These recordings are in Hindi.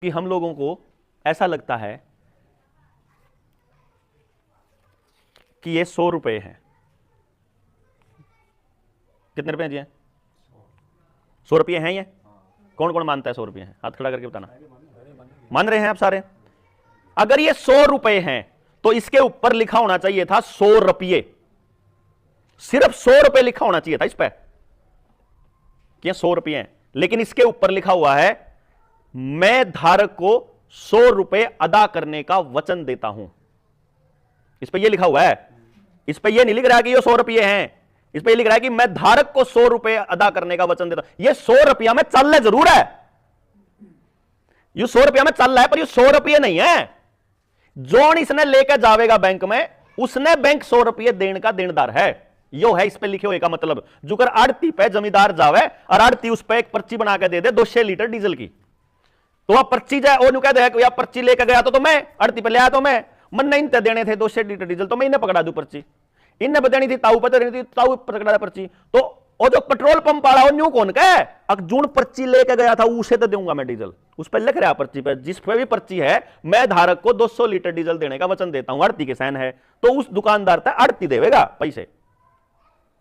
कि हम लोगों को ऐसा लगता है कि ये 100 रुपए हैं। कितने रुपए जी हैं? 100 रुपये हैं ये? कौन कौन मानता है 100 रुपये हैं? हाथ खड़ा करके बताना। मान रहे हैं आप सारे? अगर ये 100 रुपए हैं तो इसके ऊपर लिखा होना चाहिए था 100 रुपये। सिर्फ 100 रुपये लिखा होना चाहिए था इस पे कि 100 रुपये हैं, लेकिन इसके ऊपर लिखा हुआ है मैं धारक को 100 रुपए अदा करने का वचन देता हूं। इस पे ये लिखा हुआ है, इस पे ये नहीं लिख रहा कि ये 100 रुपये हैं, इस पे ये लिख रहा है कि मैं धारक को 100 रुपए अदा करने का वचन देता हूं। ये 100 रुपया में चल रहा जरूर है, ये 100 रुपया में चल रहा है, पर ये 100 रुपये नहीं है। जोन इसने लेकर जावेगा बैंक में, उसने बैंक 100 रुपये देने का देनदार है। यो है इस पे लिखे हुए का मतलब। जुकर आड़ती पे जमींदार जावे और आड़ती उस पे एक पर्ची बना के दे दे 200 लीटर डीजल की, तो वह पर्ची जाए और कह दे कि पर्ची लेकर गया तो मैं आड़ती पे ले आया, तो मैं मन नहीं देने थे 200 लीटर डीजल, तो मैं इन्हें पकड़ा दूं पर्ची। इन्हें बदेनी थी ताऊ पर देनी थी, ताऊ पकड़ा पर्ची। तो और जो पेट्रोल पंप वाला हो न्यू कौन का है? जून पर्ची लेके गया था उसे तो दूंगा मैं डीजल। उस पर लिख रहा पर्ची पे, जिस पे भी पर्ची है मैं धारक को 200 लीटर डीजल देने का वचन देता हूं, आड़ती के साइन है, तो उस दुकानदार तक आड़ती देगा पैसे।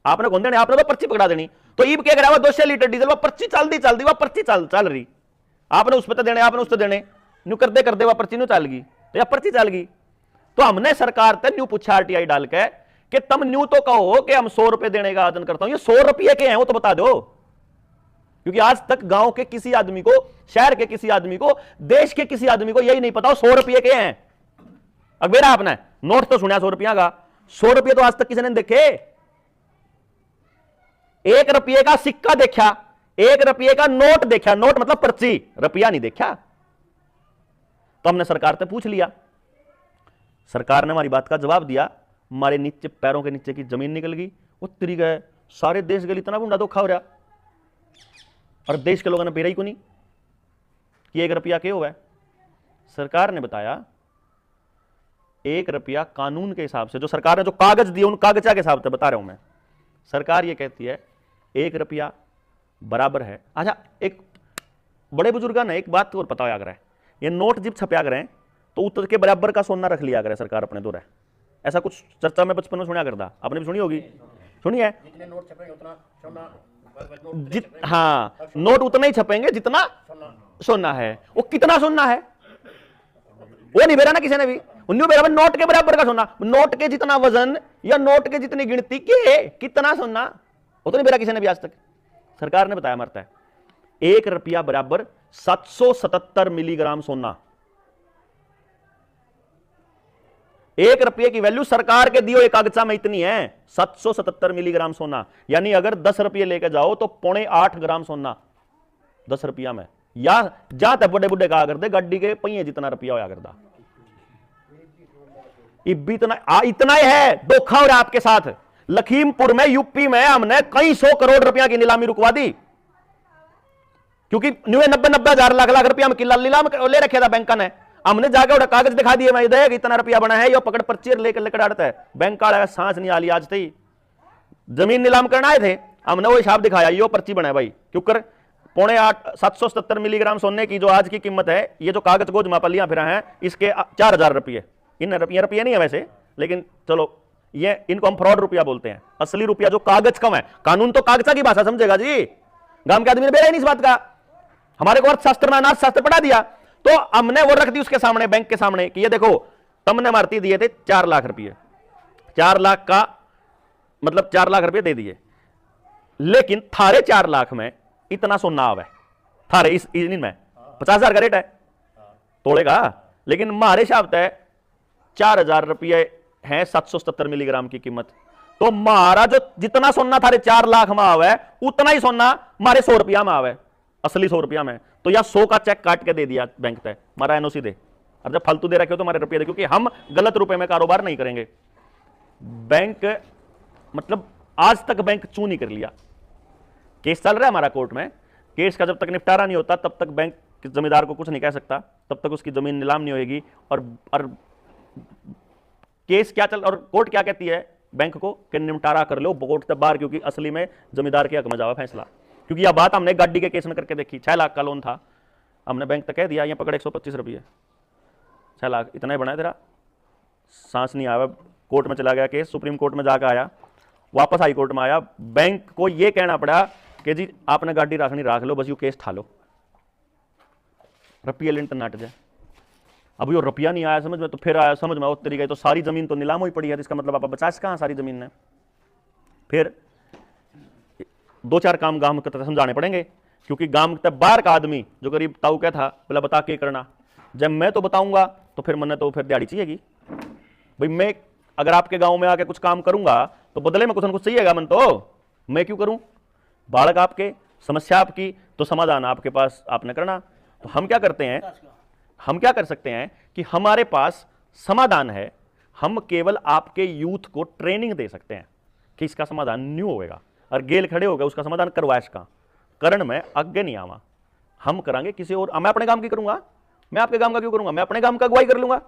आपने कौन देने? आपने तो पर्ची पकड़ा देनी। तो ईब क्या करा 200 लीटर डीजल, वह पर्ची चलती वह पर्ची चल रही, आपने उस पर तो देने, आपने उस पर देने, न्यू कर दे वह पर्ची न्यू चल गई, तो यह पर्ची चल गई। तो हमने सरकार से न्यू पूछा आरटीआई डाल के कि तुम न्यू तो कहो कि हम 100 रुपए देने का आवेदन करता हूं, ये 100 रुपये के हैं वो तो बता दो। क्योंकि आज तक गांव के किसी आदमी को, शहर के किसी आदमी को, देश के किसी आदमी को यही नहीं पता 100 रुपये के हैं। अब मेरा आपने नोट तो सुना 100 रुपया का, 100 रुपये तो आज तक किसी ने देखे? 1 रुपये का सिक्का देखा, 1 रुपये का नोट देखा, नोट मतलब पर्ची, रुपया नहीं देखा। तो हमने सरकार से पूछ लिया, सरकार ने हमारी बात का जवाब दिया, हमारे नीचे पैरों के नीचे की जमीन निकल गई। उत्तरी गए सारे देश के लिए इतना बुंडा धोखा हो रहा, और देश के लोगों ने पेरा ही को नहीं कि 1 रुपया क्या हुआ है। सरकार ने बताया 1 रुपया कानून के हिसाब से, जो सरकार ने जो कागज दिए उन कागजा के हिसाब से बता रहा हूं मैं। सरकार ये कहती है 1 रुपया बराबर है। अच्छा, एक बड़े बुजुर्ग ने एक बात और पता अगर है, ये नोट जब छपया करें तो उत्तर के बराबर का सोना रख लिया करे सरकार अपने दौरे। ऐसा कुछ चर्चा में बचपन में सुना करता, आपने भी सुनी होगी, सुनी है? जितने नोट छपेंगे उतना सोना, हाँ, नोट उतना ही छपेंगे जितना सोना है। वो कितना सोना है वो नहीं बेरा ना किसी ने भी, बेरा नोट के बराबर का सोना, नोट के जितना वजन या नोट के जितनी गिनती के कितना सोना, वो तो नहीं बेरा किसी ने भी आज तक। सरकार ने बताया मरता है 1 रुपया बराबर 777 मिलीग्राम सोना। 1 रुपये की वैल्यू सरकार के दियो एक कागजा में इतनी है, 777 मिलीग्राम सोना। यानी अगर 10 रुपये लेके जाओ तो 8.25 ग्राम सोना 10 रुपया में। या जहां तक बड़े बुढ़े कहा करते गाड़ी के पहिए जितना रुपया होया करता, इतना ही है। धोखा हो रहा आपके साथ। लखीमपुर में, यूपी में हमने कई 100 करोड़ रुपया की नीलामी रुकवा दी, क्योंकि 90 हजार लाख रुपया में किला नीलाम ले रखे था बैंक ने। हमने जाके उड़ा कागज दिखा दिए, मैं देख इतना रुपया बना है, यो पकड़ पर्ची लेकर लेकर आड़ता है। बैंक का सांस नहीं आली आज थी, जमीन नीलाम करना आए थे, हमने वो हिसाब दिखाया, यो पर्ची बना है भाई। क्योंकि 777 मिलीग्राम सोने की जो आज की कीमत है, ये जो कागज को जमापलियां फिरा है, इसके 4000 रुपये। इन रुपये नहीं है वैसे, लेकिन चलो ये इनको हम फ्रॉड रुपया बोलते हैं। असली रुपया जो कागज कम है, कानून तो कागजा की भाषा समझेगा जी, गांव के आदमी ने बेरा नहीं इस बात का। हमारे को अर्थशास्त्र में अनाथशास्त्र पढ़ा दिया, तो हमने वो रख दी उसके सामने, बैंक के सामने, कि ये देखो तुमने मारती दिए थे 4 लाख रुपये, 4 लाख का मतलब 4 लाख रुपये दे दिए, लेकिन थारे 4 लाख में इतना सोना आवे, थारे इस में 50,000 का रेट है तोड़ेगा, लेकिन हमारे हिसाब से 4,000 रुपये है 777 मिलीग्राम की कीमत। तो मारा जो जितना सोना थारे 4 लाख में आवे, उतना ही सोना मारे 100 रुपया में आवे, असली 100 रुपया में। तो या 100 का चेक काट के दे दिया बैंक तय, मारा एनओसी दे, और जब फालतू दे रखे हो तो हमारे रुपये दे, क्योंकि हम गलत रुपए में कारोबार नहीं करेंगे। बैंक मतलब आज तक बैंक चू नहीं कर लिया। केस चल रहा है हमारा कोर्ट में, केस का जब तक निपटारा नहीं होता तब तक बैंक जमींदार को कुछ नहीं कह सकता, तब तक उसकी जमीन नीलाम नहीं होगी। और केस क्या चल, और कोर्ट क्या कहती है बैंक को कि निपटारा कर लो कोर्ट से बाहर, क्योंकि असली में जमींदार के हक में जावा फैसला। क्योंकि यह बात हमने गाड़ी के केस में करके देखी, 6 लाख का लोन था, हमने बैंक तक कह दिया, यहाँ पकड़ 125 रुपये, 6 लाख, इतना ही बनाया तेरा, सांस नहीं आया, कोर्ट में चला गया केस, सुप्रीम कोर्ट में जाकर आया, वापस हाई कोर्ट में आया, बैंक को ये कहना पड़ा कि जी आपने गाड़ी रखनी राख लो, बस यू केस ठा लो, रुपये लिंट नट जाए। अब यो रुपया नहीं आया समझ में, तो फिर आया समझ में, उस तरीके तो सारी जमीन तो नीलाम ही पड़ी है, इसका मतलब आप बचा कहाँ सारी जमीन ने। फिर 2-4 काम गांव के समझाने पड़ेंगे, क्योंकि गांव के बाहर का आदमी जो गरीब ताऊ क्या था, बोला बता के करना, जब मैं तो बताऊंगा तो फिर मैंने तो फिर दिहाड़ी चाहिएगी भाई। मैं अगर आपके गांव में आके कुछ काम करूंगा तो बदले में कुछ ना कुछ चाहिएगा, मन तो मैं क्यों करूं। बालक आपके, समस्या आपकी, तो समाधान आपके पास आपने करना। तो हम क्या करते हैं, हम क्या कर सकते हैं कि हमारे पास समाधान है, हम केवल आपके यूथ को ट्रेनिंग दे सकते हैं कि इसका समाधान न्यू होगा, और गेल खड़े हो गए उसका समाधान करवा, इसका करण में आगे नहीं आवा, हम करांगे किसी और। मैं अपने काम की करूंगा, मैं आपके काम का क्यों करूंगा, मैं अपने काम का अगुवाई कर लूंगा।